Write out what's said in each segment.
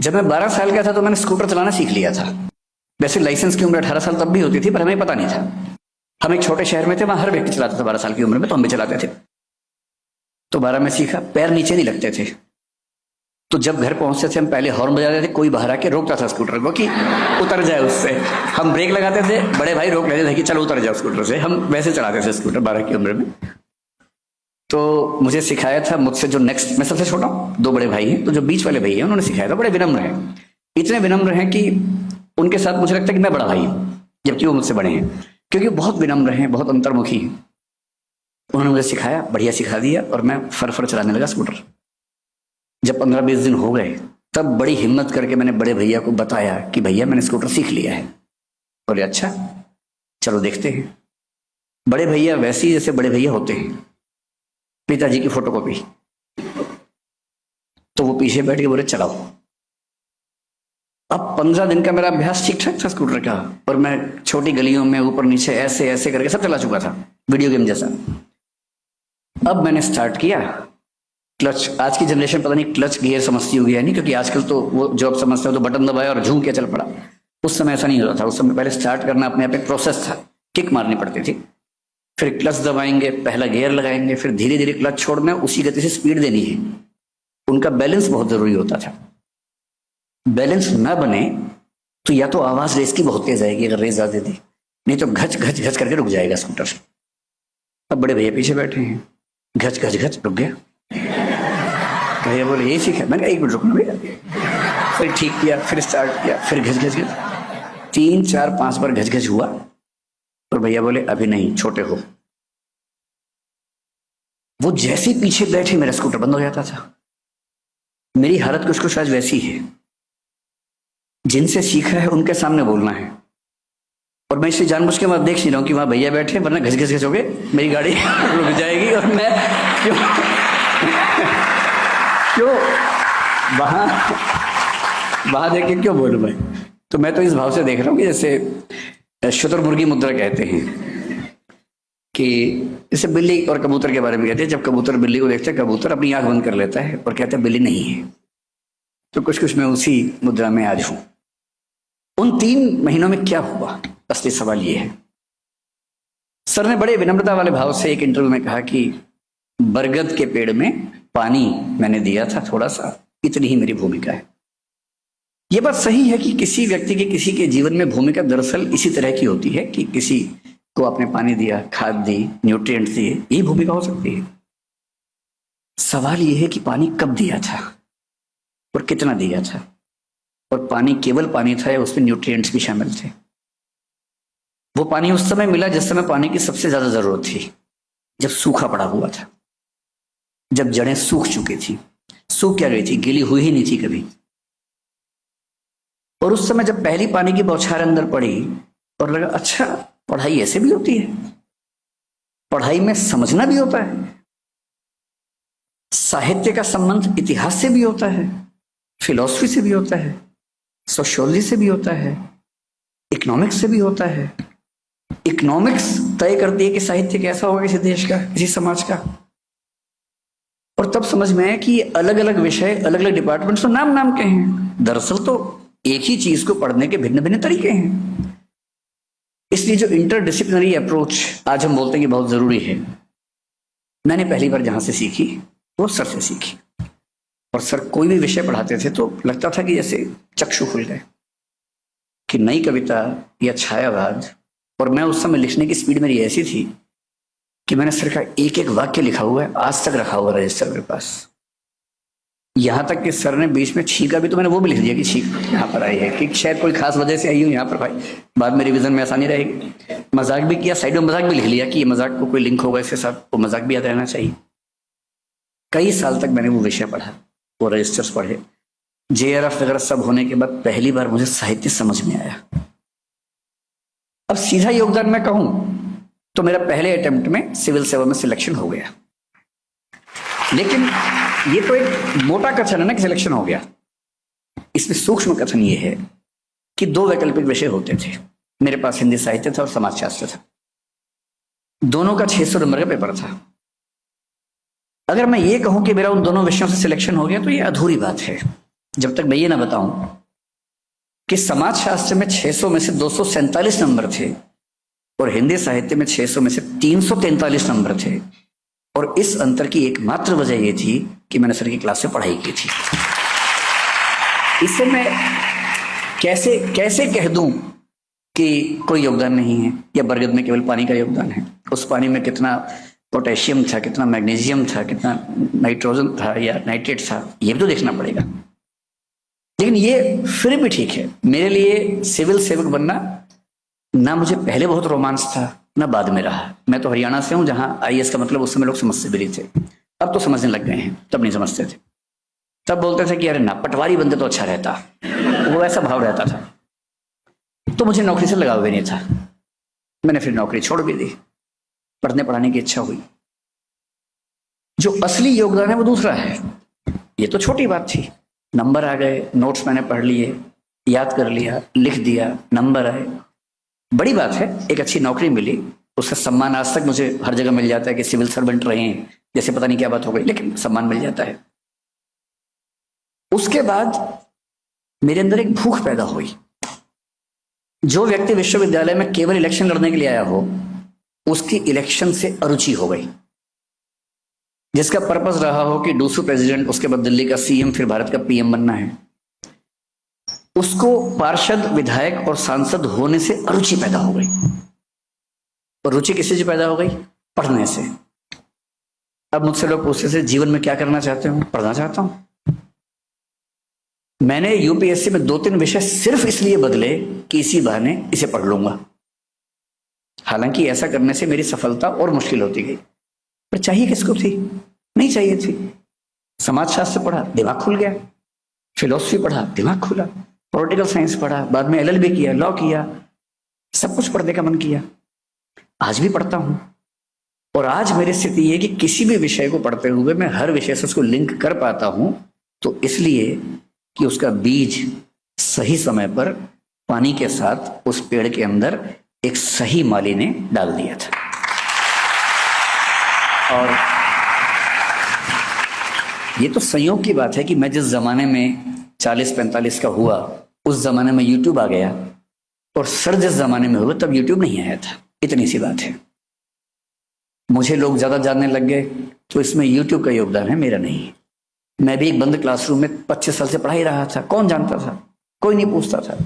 जब मैं 12 साल का था तो मैंने स्कूटर चलाना सीख लिया था। वैसे लाइसेंस की उम्र 18 साल तब भी होती थी, पर हमें पता नहीं था। हम एक छोटे शहर में थे, वहां हर व्यक्ति चलाता था 12 साल की उम्र में, तो हम भी चलाते थे। तो 12 में सीखा, पैर नीचे नहीं लगते थे। तो जब घर पहुंचते थे हम पहले हॉर्न बजाते थे, कोई बाहर आके रोकता था स्कूटर को कि उतर जाए उससे। हम ब्रेक लगाते थे, बड़े भाई रोक लेते थे कि चलो उतर जाओ स्कूटर से। हम वैसे चलाते थे स्कूटर 12 की उम्र में। तो मुझे सिखाया था मुझसे जो नेक्स्ट, मैं सबसे छोटा हूँ, 2 बड़े भाई हैं, तो जो बीच वाले भाई हैं उन्होंने सिखाया था। बड़े विनम्र हैं, इतने विनम्र हैं कि उनके साथ मुझे लगता है कि मैं बड़ा भाई हूँ, जबकि वो मुझसे बड़े हैं, क्योंकि बहुत विनम्र हैं, बहुत अंतर्मुखी हैं। उन्होंने मुझे सिखाया, बढ़िया सिखा दिया, और मैं फर चलाने लगा स्कूटर। जब 15-20 दिन हो गए, तब बड़ी हिम्मत करके मैंने बड़े भैया को बताया कि भैया मैंने स्कूटर सीख लिया है। बोले अच्छा चलो देखते हैं। बड़े भैया वैसे ही जैसे बड़े भैया होते हैं, पिताजी की फोटोकॉपी। तो वो पीछे बैठ के बोले चलाओ। अब 15 दिन का मेरा अभ्यास ठीक ठाक था स्कूटर का, और मैं छोटी गलियों में ऊपर नीचे ऐसे ऐसे करके सब चला चुका था, वीडियो गेम जैसा। अब मैंने स्टार्ट किया, क्लच। आज की जनरेशन पता नहीं क्लच गियर समझती होगी या नहीं, क्योंकि आजकल तो वो जो आप समझते हो तो बटन दबाया और झूम के चल पड़ा। उस समय ऐसा नहीं होता था। उस समय पहले स्टार्ट करना अपने आप एक प्रोसेस था, किक मारनी पड़ती थी, फिर क्लच दबाएंगे, पहला गियर लगाएंगे, फिर धीरे धीरे क्लच छोड़ना, उसी गति से स्पीड देनी है। उनका बैलेंस बहुत जरूरी होता था। बैलेंस ना बने तो या तो आवाज रेस की बहुत तेज आएगी अगर रेस ज्यादा दी, नहीं तो घच घच घच करके रुक जाएगा स्कूटर। अब बड़े भैया पीछे बैठे हैं, घच घच घच रुक गया। भैया बोले यही सीखा। मैंने कहा 1 मिनट रुकना भैया। फिर ठीक किया, फिर स्टार्ट किया, फिर घच घच घच, 3 4 5 बार घच घच हुआ। और भैया बोले अभी नहीं, छोटे हो। वो जैसे पीछे बैठे मेरा स्कूटर बंद हो जाता था। मेरी हालत कुछ कुछ आज वैसी है। जिनसे सीखा है उनके सामने बोलना है, और मैं इसलिए जानबूझ के मैं देख नहीं रहा हूँ कि वहां भैया बैठे, वरना घस घस घस हो गए मेरी गाड़ी रुक जाएगी। और मैं क्यों वहां देख के क्यों बोलूं मैं। तो मैं तो इस भाव से देख रहा हूँ कि जैसे शुतुरमुर्गी मुद्रा कहते हैं, कि जैसे बिल्ली और कबूतर के बारे में कहते हैं। जब कबूतर बिल्ली को देखता है, कबूतर अपनी आंख बंद कर लेता है और कहता है बिल्ली नहीं है। तो कुछ कुछ मैं उसी मुद्रा में आज हूं। उन 3 महीनों में क्या हुआ, असली सवाल ये है। सर ने बड़े विनम्रता वाले भाव से एक इंटरव्यू में कहा कि बरगद के पेड़ में पानी मैंने दिया था थोड़ा सा, इतनी ही मेरी भूमिका है। यह बात सही है कि किसी व्यक्ति के किसी के जीवन में भूमिका दरअसल इसी तरह की होती है कि किसी को आपने पानी दिया, खाद दी, न्यूट्रिएंट्स दिए, यही भूमिका हो सकती है। सवाल यह है कि पानी कब दिया था और कितना दिया था, और पानी केवल पानी था या उसमें न्यूट्रिएंट्स भी शामिल थे। वो पानी उस समय मिला जिस समय पानी की सबसे ज्यादा जरूरत थी, जब सूखा पड़ा हुआ था, जब जड़ें सूख चुकी थी। सूख क्या गई थी, गीली हुई ही नहीं थी कभी। और उस समय जब पहली पानी की बौछार अंदर पड़ी और लगा अच्छा पढ़ाई ऐसे भी होती है, पढ़ाई में समझना भी होता है, साहित्य का संबंध इतिहास से भी होता है, फिलॉसफी से भी होता है, सोशियोलॉजी से भी होता है, इकोनॉमिक्स से भी होता है। इकोनॉमिक्स तय करती है कि साहित्य कैसा होगा किसी देश का, किसी समाज का। और तब समझ में आया कि अलग अलग विषय, अलग अलग डिपार्टमेंट्स तो नाम नाम के हैं, दरअसल तो एक ही चीज को पढ़ने के भिन्न भिन्न तरीके हैं। इसलिए जो इंटरडिसिप्लिनरी अप्रोच आज हम बोलते हैं कि बहुत जरूरी है, मैंने पहली बार जहां से सीखी वो सर से सीखी। और सर कोई भी विषय पढ़ाते थे तो लगता था कि जैसे चक्षु खुल गए, कि नई कविता या छायावाद। और मैं उस समय लिखने की स्पीड मेरी ऐसी थी कि मैंने सर का एक एक वाक्य लिखा हुआ है, आज तक रखा हुआ रजिस्टर मेरे पास। यहां तक कि सर ने बीच में छींका भी तो मैंने वो भी लिख दिया कि छींक यहाँ पर आई है, कि शायद कोई खास वजह से आई हूँ यहाँ पर भाई, बाद में रिवीजन में आसानी रहेगी। मजाक भी किया, साइड में मजाक भी लिख लिया कि ये मजाक को कोई लिंक होगा इसके साथ, वो मजाक भी याद रहना चाहिए। कई साल तक मैंने वो विषय पढ़ा, वो रजिस्टर्स पढ़े। JRF वगैरह सब होने के बाद पहली बार मुझे साहित्य समझ में आया। अब सीधा योगदान मैं कहूं तो मेरा पहले अटेम्प्ट में सिविल सेवा में सिलेक्शन हो गया। लेकिन ये तो एक मोटा कथन है ना कि सिलेक्शन हो गया। इसमें सूक्ष्म कथन ये है कि 2 वैकल्पिक विषय होते थे मेरे पास, हिंदी साहित्य था और समाजशास्त्र था। दोनों का 600 नंबर का पेपर था। अगर मैं ये कहूं कि मेरा उन दोनों विषयों से सिलेक्शन हो गया तो ये अधूरी बात है। जब तक मैं ये ना बताऊं कि समाजशास्त्र में 600 में से 247 नंबर थे और हिंदी साहित्य में 600 में से 343 नंबर थे। और इस अंतर की एकमात्र वजह यह थी कि मैंने सर की क्लास से पढ़ाई की थी। इससे मैं कैसे कैसे कह दूं कि कोई योगदान नहीं है या बरगद में केवल पानी का योगदान है। उस पानी में कितना पोटेशियम था, कितना मैग्नीशियम था, कितना नाइट्रोजन था या नाइट्रेट था, ये भी तो देखना पड़ेगा। लेकिन ये फिर भी ठीक है। मेरे लिए सिविल सेवक बनना ना मुझे पहले बहुत रोमांच था ना बाद में रहा। मैं तो हरियाणा से हूं जहां आईएएस का मतलब उस समय लोग समझते भी नहीं थे, अब तो समझने लग गए हैं, तब नहीं समझते थे। तब बोलते थे कि अरे ना पटवारी बनते तो अच्छा रहता, वो ऐसा भाव रहता था। तो मुझे नौकरी से लगाव भी नहीं था, मैंने फिर नौकरी छोड़ भी दी, पढ़ने पढ़ाने की इच्छा हुई। जो असली योगदान है वो दूसरा है। ये तो छोटी बात थी, नंबर आ गए, नोट्स मैंने पढ़ लिए, याद कर लिया, लिख दिया, नंबर आए, बड़ी बात है। एक अच्छी नौकरी मिली, उसका सम्मान आज तक मुझे हर जगह मिल जाता है कि सिविल सर्वेंट रहे हैं, जैसे पता नहीं क्या बात हो गई, लेकिन सम्मान मिल जाता है। उसके बाद मेरे अंदर एक भूख पैदा हुई। जो व्यक्ति विश्वविद्यालय में केवल इलेक्शन लड़ने के लिए आया हो, उसकी इलेक्शन से अरुचि हो गई। जिसका पर्पस रहा हो कि डूसू प्रेसिडेंट, उसके बाद दिल्ली का सीएम, फिर भारत का पीएम बनना है, उसको पार्षद, विधायक और सांसद होने से अरुचि पैदा हो गई। और रुचि किससे से पैदा हो गई? पढ़ने से। अब मुझसे लोग पूछते थे जीवन में क्या करना चाहते हो? पढ़ना चाहता हूं। मैंने यूपीएससी में 2-3 विषय सिर्फ इसलिए बदले कि इसी बहाने इसे पढ़ लूंगा। हालांकि ऐसा करने से मेरी सफलता और मुश्किल होती गई, पर चाहिए किसको थी? नहीं चाहिए थी। समाजशास्त्र पढ़ा, दिमाग खुल गया। फिलोसफी पढ़ा, दिमाग खुला। पॉलिटिकल साइंस पढ़ा, बाद में एलएलबी किया, लॉ किया, सब कुछ पढ़ने का मन किया। आज भी पढ़ता हूं। और आज मेरी स्थिति ये कि किसी भी विषय को पढ़ते हुए मैं हर विषय से उसको लिंक कर पाता हूं, तो इसलिए कि उसका बीज सही समय पर पानी के साथ उस पेड़ के अंदर एक सही माली ने डाल दिया था। और ये तो संयोग की बात है कि मैं जिस जमाने में 40-45 का हुआ, उस जमाने में यूट्यूब आ गया, और सर जिस जमाने में हुआ तब यूट्यूब नहीं आया था। इतनी सी बात है। मुझे लोग ज्यादा जानने लग गए, तो इसमें यूट्यूब का योगदान है, मेरा नहीं। मैं भी एक बंद क्लासरूम में 25 साल से पढ़ा ही रहा था। कौन जानता था? कोई नहीं पूछता था।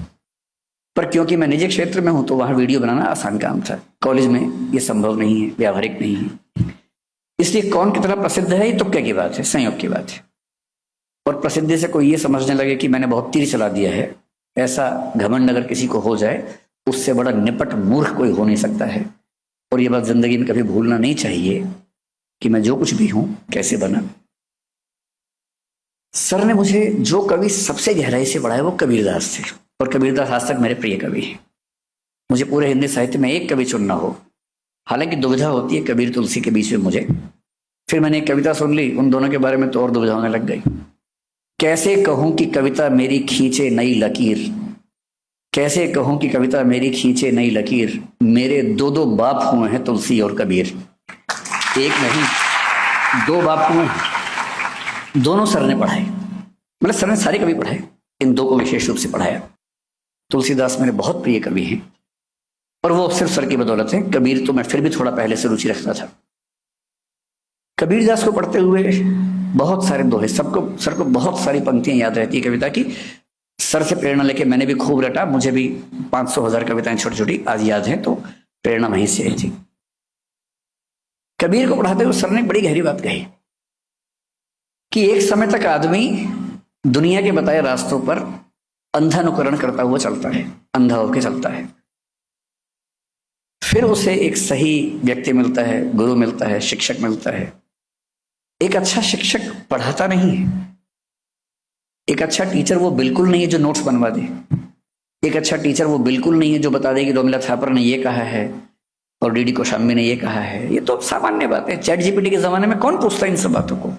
पर क्योंकि मैं निजी क्षेत्र में हूं तो वहां वीडियो बनाना आसान काम था। कॉलेज में ये संभव नहीं है, व्यावहारिक नहीं है। इसलिए कौन कितना प्रसिद्ध है ये तुक्के की बात है, संयोग की बात है। और प्रसिद्धि से कोई ये समझने लगे कि मैंने बहुत तीर चला दिया है, ऐसा घमंड अगर किसी को हो जाए, उससे बड़ा निपट मूर्ख कोई हो नहीं सकता है। और ये बात जिंदगी में कभी भूलना नहीं चाहिए कि मैं जो कुछ भी हूं कैसे बना। सर ने मुझे जो कवि सबसे गहराई से पढ़ाया वो कबीरदास थे, और कबीरदास आज तक मेरे प्रिय कवि हैं। मुझे पूरे हिंदी साहित्य में एक कवि चुनना हो, हालांकि दुविधा होती है कबीर तुलसी के बीच में मुझे। फिर मैंने एक कविता सुन ली, उन दोनों के बारे में तो और दुविधा होने लग गई। कैसे कहूं कि कविता मेरी खींचे नई लकीर, कैसे कहूं कि कविता मेरी खींचे नई लकीर, मेरे 2 बाप हुए हैं तुलसी और कबीर। एक नहीं, 2 बाप हुए। दोनों सर ने पढ़ाए, मतलब सर ने सारे कवि पढ़ाए, इन 2 को विशेष रूप से पढ़ाया। तुलसीदास मेरे बहुत प्रिय कवि हैं, और वो सिर्फ सर की बदौलत है। कबीर तो मैं फिर भी थोड़ा पहले से रुचि रखता था। कबीरदास को पढ़ते हुए बहुत सारे दोहे, सर को बहुत सारी पंक्तियां याद रहती है कविता की। सर से प्रेरणा लेके मैंने भी खूब रटा। मुझे भी 500-1000 कविताएं छोटी छोटी आज याद हैं, तो प्रेरणा वहीं से आई थी। कबीर को पढ़ाते हुए सर ने बड़ी गहरी बात कही कि एक समय तक आदमी दुनिया के बताए रास्तों पर अंधानुकरण करता हुआ चलता है, अंधा होकर चलता है। फिर उसे एक सही व्यक्ति मिलता है, गुरु मिलता है, शिक्षक मिलता है। एक अच्छा शिक्षक पढ़ाता नहीं है। एक अच्छा टीचर वो बिल्कुल नहीं है जो नोट्स बनवा दे। एक अच्छा टीचर वो बिल्कुल नहीं है जो बता दे कि रोमिला थापर ने ये कहा है और डीडी कोशाम्बी ने ये कहा है। ये तो सामान्य बात है। चैट जीपीटी के जमाने में कौन पूछता है इन सब बातों को?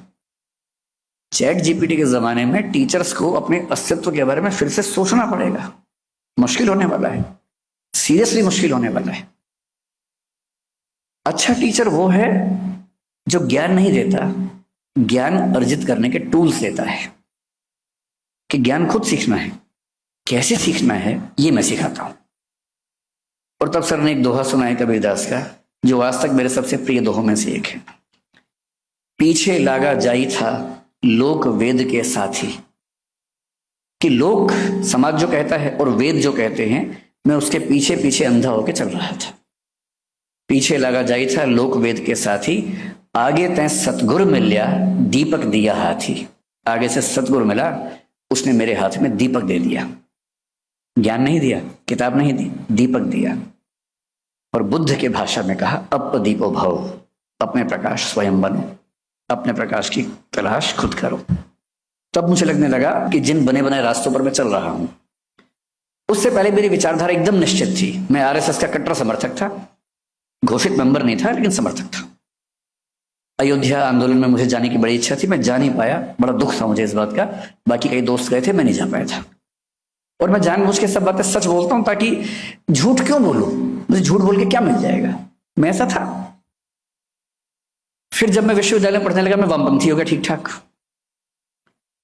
चैट जीपीटी के जमाने में टीचर्स को अपने अस्तित्व के बारे में फिर से सोचना पड़ेगा। मुश्किल होने वाला है, सीरियसली मुश्किल होने वाला है। अच्छा टीचर वो है जो ज्ञान नहीं देता, ज्ञान अर्जित करने के टूल्स देता है। कि ज्ञान खुद सीखना है, कैसे सीखना है ये मैं सिखाता हूं। और तब सर ने एक दोहा सुनाया कबीरदास का, जो आज तक मेरे सबसे प्रिय दोहों में से एक है। पीछे लागा जाई था लोक वेद के साथी, कि लोक समाज जो कहता है और वेद जो कहते हैं, मैं उसके पीछे पीछे अंधा होकर चल रहा था। पीछे लगा जाई था लोक वेद के साथी, आगे तय सतगुरु मिल्या दीपक दिया हाथी। आगे से सतगुरु मिला, उसने मेरे हाथ में दीपक दे दिया। ज्ञान नहीं दिया, किताब नहीं दी, दीपक दिया। और बुद्ध के भाषा में कहा, अप दीपो भव, अपने प्रकाश स्वयं बनो, अपने प्रकाश की तलाश खुद करो। तब मुझे लगने लगा कि जिन बने बनाए रास्तों पर मैं चल रहा हूं। उससे पहले मेरी विचारधारा एकदम निश्चित थी। मैं आरएसएस का कट्टर समर्थक था, घोषित मेंबर नहीं था लेकिन समर्थक था। अयोध्या आंदोलन में मुझे जाने की बड़ी इच्छा थी, मैं जा नहीं पाया, बड़ा दुख था मुझे इस बात का। बाकी कई दोस्त गए थे, मैं नहीं जा पाया था। और मैं जानबूझ के सब बातें सच बोलता हूं, ताकि झूठ क्यों बोलूं, मुझे झूठ बोल के क्या मिल जाएगा। मैं ऐसा था। फिर जब मैं विश्वविद्यालय में पढ़ने लगा, मैं वामपंथी हो गया ठीक ठाक।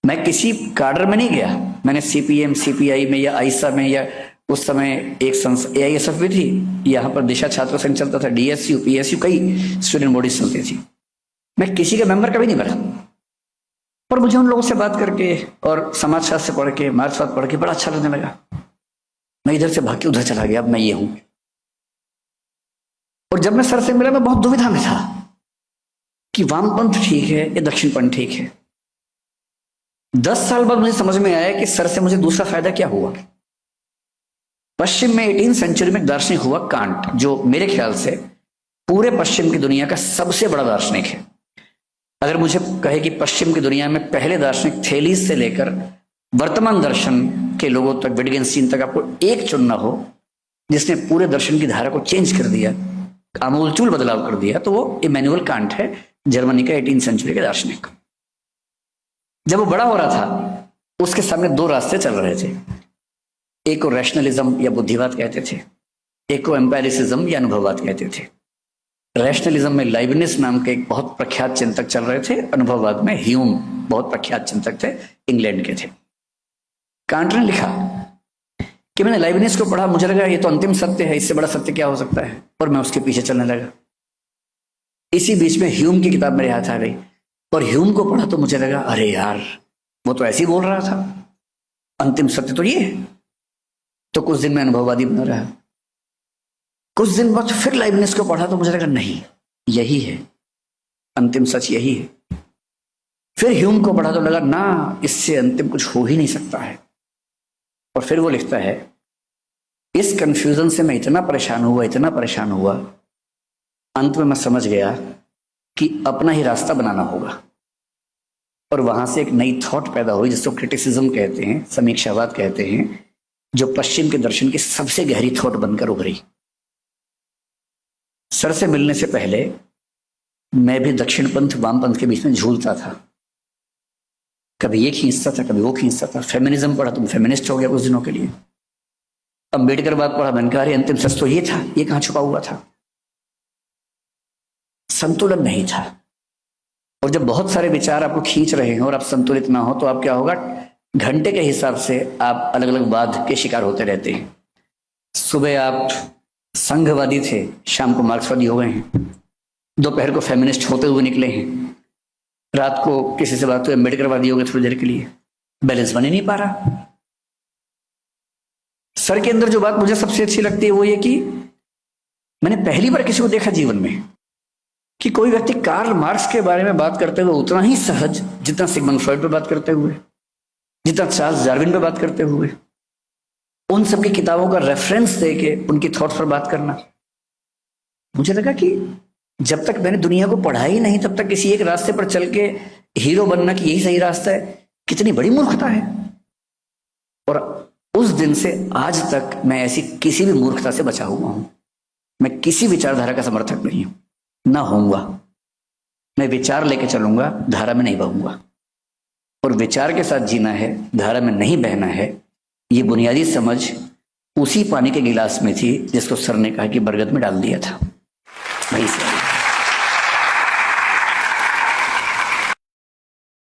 मैं किसी काडर में नहीं गया। मैंने सीपीएम सीपीआई में या आईसा में, या उस समय एक एआईएसएफ भी थी, यहाँ पर दिशा छात्र संघ चलता था, डीएसयू पीएसयू, कई स्टूडेंट बॉडीज चलती थी। मैं किसी का मेंबर कभी नहीं बना। पर मुझे उन लोगों से बात करके और समाजशास्त्र से पढ़ के, मार्क्सवाद पढ़ के बड़ा अच्छा लगने लगा। मैं इधर से भाग के उधर चला गया, अब मैं ये हूं। और जब मैं सर से मिला, मैं बहुत दुविधा में था कि वामपंथ ठीक है या दक्षिणपंथ ठीक है। 10 साल बाद मुझे समझ में आया कि सर से मुझे दूसरा फायदा क्या हुआ। पश्चिम में 18वीं सेंचुरी में एक दार्शनिक हुआ कांट, जो मेरे ख्याल से पूरे पश्चिम की दुनिया का सबसे बड़ा दार्शनिक है। अगर मुझे कहे कि पश्चिम की दुनिया में पहले दार्शनिक थेलीस से लेकर वर्तमान दर्शन के लोगों तक, विटगेन्स्टीन तक, आपको एक चुनना हो जिसने पूरे दर्शन की धारा को चेंज कर दिया, आमूलचूल बदलाव कर दिया, तो वो इमैनुअल कांट है, जर्मनी का 18वीं सेंचुरी के दार्शनिक। जब वो बड़ा हो रहा था, उसके सामने 2 रास्ते चल रहे थे। एक को रैशनलिज्म या बुद्धिवाद कहते थे, एक को एम्पेरिसिज्म या अनुभववाद कहते थे। रैशनलिज्म में लाइबनिज नाम के एक बहुत प्रख्यात चिंतक चल रहे थे, अनुभववाद में ह्यूम बहुत प्रख्यात चिंतक थे, इंग्लैंड के थे। कांट ने लिखा कि मैंने लाइबनिज को पढ़ा, मुझे लगा ये तो अंतिम सत्य है, इससे बड़ा सत्य क्या हो सकता है, और मैं उसके पीछे चलने लगा। इसी बीच में ह्यूम की किताब मेरे हाथ आ गई, और ह्यूम को पढ़ा तो मुझे लगा, अरे यार वो तो ऐसे ही बोल रहा था, अंतिम सत्य तो ये है। तो कुछ दिन में अनुभववादी बना रहा। कुछ दिन बाद फिर लाइबनिज को पढ़ा तो मुझे लगा, नहीं यही है अंतिम सच, यही है। फिर ह्यूम को पढ़ा तो लगा, ना इससे अंतिम कुछ हो ही नहीं सकता है। और फिर वो लिखता है, इस कंफ्यूजन से मैं इतना परेशान हुआ, अंत में मैं समझ गया कि अपना ही रास्ता बनाना होगा। और वहां से एक नई थॉट पैदा हुई, जिसको क्रिटिसिज्म कहते हैं, समीक्षावाद कहते हैं, जो पश्चिम के दर्शन की सबसे गहरी थॉट बनकर उभरी। सर से मिलने से पहले मैं भी दक्षिणपंथ वामपंथ के बीच में झूलता था, कभी ये खींचता था, कभी वो खींचता था। फेमिनिज्म पढ़ा तो फेमिनिस्ट हो गया कुछ दिनों के लिए। अम्बेडकर बात पढ़ा, मैंने कहा अंतिम सच तो ये था, ये कहां छुपा हुआ था। संतुलन नहीं था। और जब बहुत सारे विचार आपको खींच रहे हैं और आप संतुलित ना हो, तो आप क्या होगा, घंटे के हिसाब से आप अलग अलग वाद के शिकार होते रहते हैं। सुबह आप संघवादी थे, शाम को मार्क्सवादी हो गए हैं, दोपहर को फेमिनिस्ट होते हुए निकले हैं, रात को किसी से बात हुई अम्बेडकरवादी हो गए थोड़ी देर के लिए। बैलेंस बन ही नहीं पा रहा। सर के अंदर जो बात मुझे सबसे अच्छी लगती है वो ये कि मैंने पहली बार किसी को देखा जीवन में कि कोई व्यक्ति कार्ल मार्क्स के बारे में बात करते हुए उतना ही सहज जितना सिगमंड फ्रॉइड पे बात करते हुए, जितना चार्ल्स डार्विन पे बात करते हुए, उन सबकी किताबों का रेफरेंस देके उनकी थॉट पर बात करना। मुझे लगा कि जब तक मैंने दुनिया को पढ़ा ही नहीं, तब तक किसी एक रास्ते पर चल के हीरो बनना कि यही सही रास्ता है, कितनी बड़ी मूर्खता है। और उस दिन से आज तक मैं ऐसी किसी भी मूर्खता से बचा हुआ हूं। मैं किसी विचारधारा का समर्थक नहीं हूं, ना होऊंगा। मैं विचार लेके चलूंगा, धारा में नहीं बहूंगा। और विचार के साथ जीना है, धारा में नहीं बहना है। ये बुनियादी समझ उसी पानी के गिलास में थी जिसको सर ने कहा कि बरगद में डाल दिया था। वही सर।